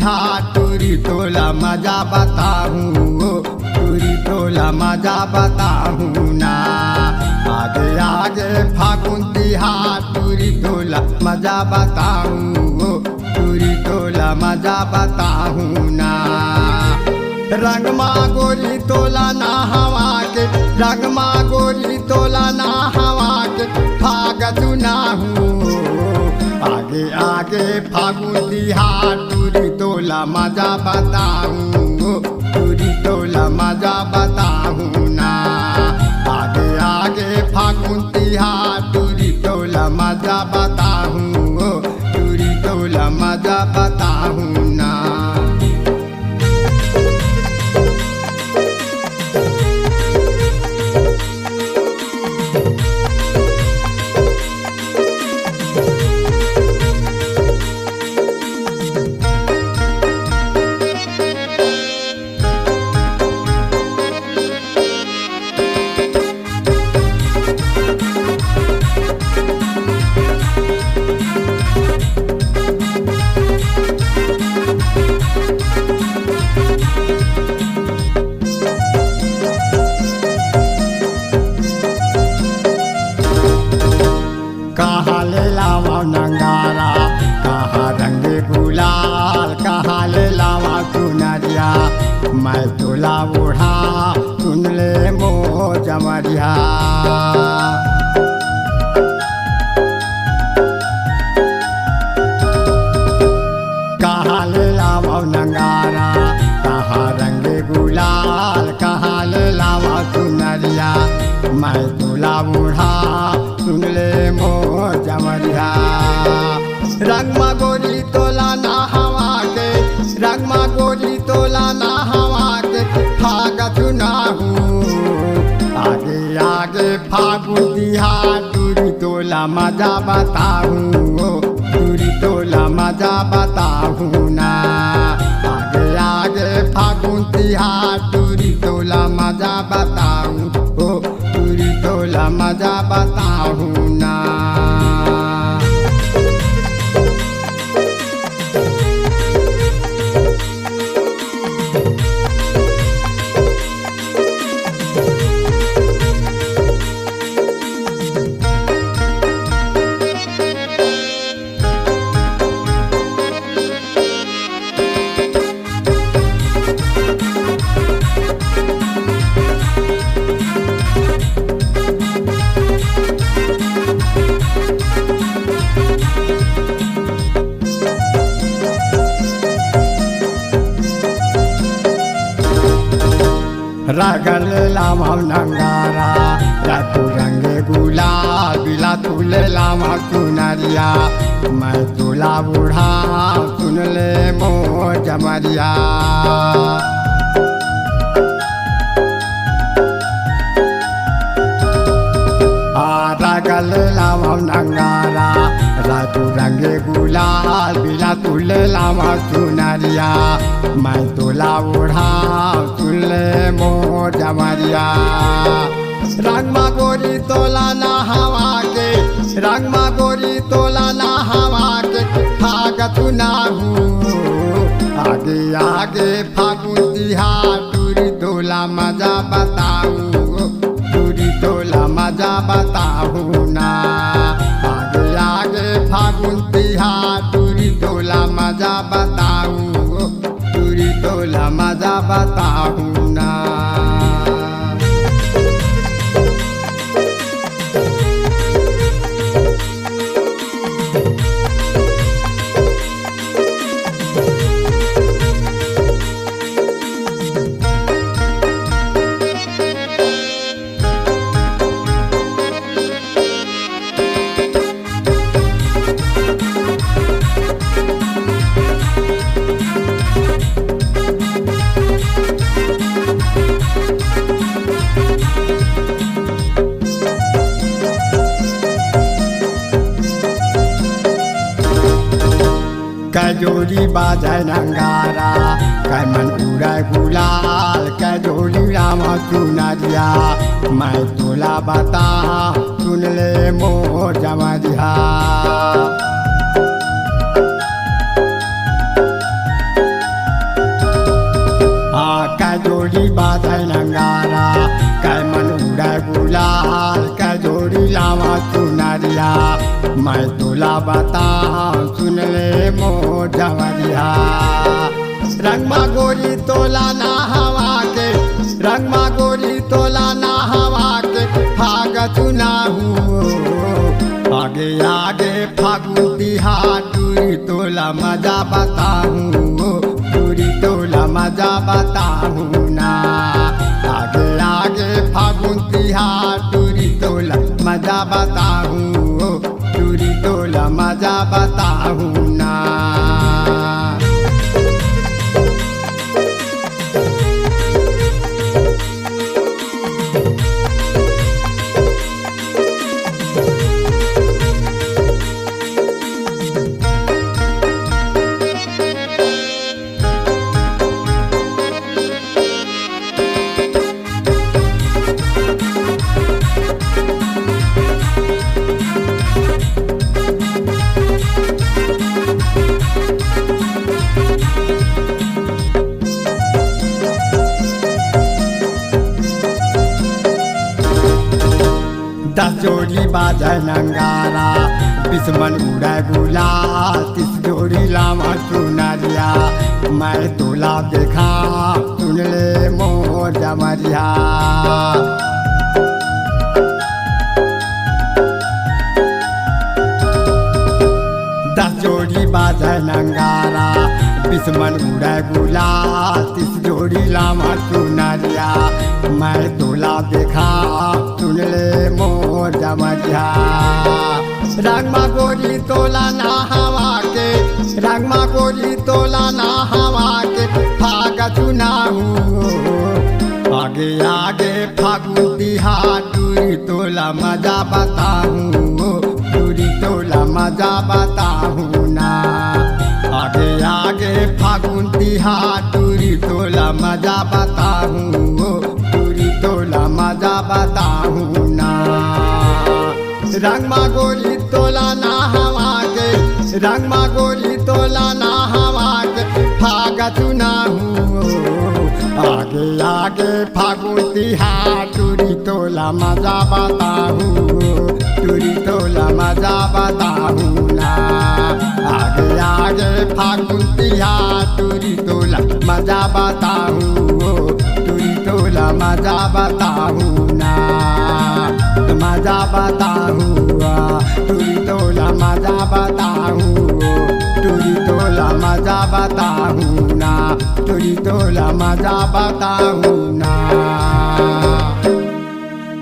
हाथ तुरी तोला मजा बताऊँ तुरी तोला मजा बताऊँ ना आगे आगे फागुन हाथ तुरी तोला मजा बताऊँ तुरी तोला मजा बताऊँ ना रंगमा गोरी तोला ना हवा के रंगमा गोरी तोला ना हवा के फागतु ना हूँ आगे आगे फागुन हाथ तुरी तोला मजा बताऊँ तुरी तोला मजा बताऊँ ना आगे आगे फागुन हाथ तुरी तोला मजा बताऊँ तुरी तोला मजा बताऊँ ना कहाँ ले लावा नंगारा कहाँ रंगे गुलाल कहाँ ले लावा चुनरिया मैं तोला बूढ़ा सुन ले मो जमरिया कहाँ ले लावा नंगारा कहाँ रंगे गुलाल कहाँ ले लावा चुनरिया मैं तोला बूढ़ा सुन ले मो जमरिया रंगमा गोरी तोला ना हवा के रंगमा गोरी तोला ना हवा के फागतु ना हूँ आगे आगे फागुन हाथ तुरी तोला मजा बताऊँ तुरी तोला मजा बताऊँ ना आगे आगे फागुन हाथ तुरी तोला मजा बताऊँ तुरी तोला मजा बताऊँ ना रगल लामा नंगारा रातू रंगे गुलाल बिला तुले लामा चुनरिया मैं तोला बूढ़ा सुन ले मो जमरिया रगल लामा नंगारा रातू रंगे गुलाल बिला तुले लामा चुनरिया मैं तोला बूढ़ा सुन ले मो जमरिया रंगमा गोरी तोला ना हवा के रंगमा गोरी तोला ना हवा के फागतु ना हूँ आगे आगे फागुन हाथ तुरी तोला मजा बताऊँ तुरी तोला मजा बताऊँ ना आगे आगे फागुन हाथ तुरी तोला मजा बताऊँ तुरी तोला मजा बताऊँ ना जोड़ी बाजाय नंगारा कैमन उड़ाय गुलाल कै जोड़ी रामा चुनरिया मैं तोला बता सुन ले मोर जमरिया जोड़ी बाजे नंगारा कै मन उड़े गुलाल कै जोड़ी लावा चुनरिया मैं तोला बता सुन ले मोर जवरिया रंगमा गोरी तोला ना हवा के रंगमा गोरी तोला ना हवा के भाग चुना हूँ आगे आगे फागु बिहार दूरी तोला मजा बताऊँ दूरी तोला मजा बताऊँ ना आगे आगे फागुन तिहार दूरी तोला मजा बताऊँ दूरी तोला मजा बताऊँ ना दस जोड़ी बाजे नंगारा 20 मन उड़े गुलाल 30 जोड़ी लावा चुनरिया मैं तोला देखा सुन ले मोर जमरिया दस जोड़ी बाजे नंगारा 20 मन उड़े गुलाल 30 जोड़ी लावा चुनरिया मैं तोला देखा सुन ले मोर जमरिया रंगमा गोरी तोला ना हवा के रंगमा गोरी तोला ना हवा के भाग चुना हूँ आगे आगे फागु बिहार दूरी तोला मजा बताऊँ दूरी तोला मजा बताऊँ ना आगे आगे फागुन तिहार दूरी तोला मजा बताऊँ दूरी तोला मजा बताऊँ ना रंगमा गोरी तोला ना हवा के रंगमा गोरी तोला ना हवा के भाग चुना हूँ आगे आगे फागुन तिहार दूरी तोला मजा बताऊँ दूरी तोला मजा बताऊँ ना आगे आगे फागुन तिहार दूरी तोला मजा बताऊँ दूरी तोला मजा बताऊँ ना मजा बताऊँ दूरी तोला मजा बताऊँ दूरी तोला मजा बताऊँ ना दूरी तोला मजा बताऊँ